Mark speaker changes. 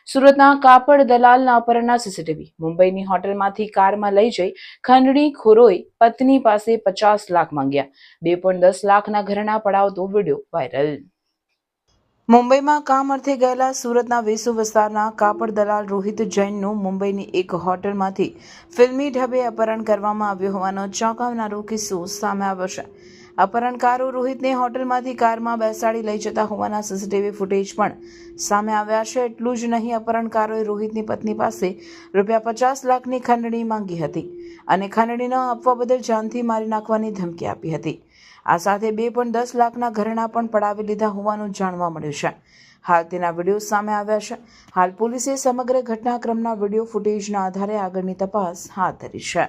Speaker 1: સુરતના કાપડ દલાલના અપહરણના સીસીટીવી. મુંબઈની હોટલમાંથી કારમાં લઈ જઈ ખંડણીખોરોએ પત્ની પાસે 50 લાખ માંગ્યા. 2.10 લાખના ઘરેણાં પડાવતો વિડીયો વાયરલ. મુંબઈમાં કામ અર્થે ગયેલા સુરતના વેસુ વિસ્તારના કાપડ દલાલ રોહિત જૈનનું મુંબઈની એક હોટલમાંથી ફિલ્મી ઢબે અપહરણ કરવામાં આવ્યું હોવાનો ચોંકાવનારો કિસ્સો સામે આવ્યો છે. અપહરણકારો રોહિતને હોટલમાંથી કારમાં બેસાડી લઈ જતા હોવાના સીસીટીવી ફૂટેજ પણ સામે આવ્યા છે. એટલું જ નહીં, અપહરણકારોએ રોહિતની પત્ની પાસે ₹50 લાખની ખંડણી માંગી હતી અને ખંડણી ન આપવા બદલ જાનથી મારી નાખવાની ધમકી આપી હતી. આ સાથે 2.10 લાખના ઘરેણાં પણ પડાવી લીધા હોવાનું જાણવા મળ્યું છે. હાલ તેના વિડીયો સામે આવ્યા છે. હાલ પોલીસે સમગ્ર ઘટનાક્રમના વિડીયો ફૂટેજના આધારે આગળની તપાસ હાથ ધરી છે.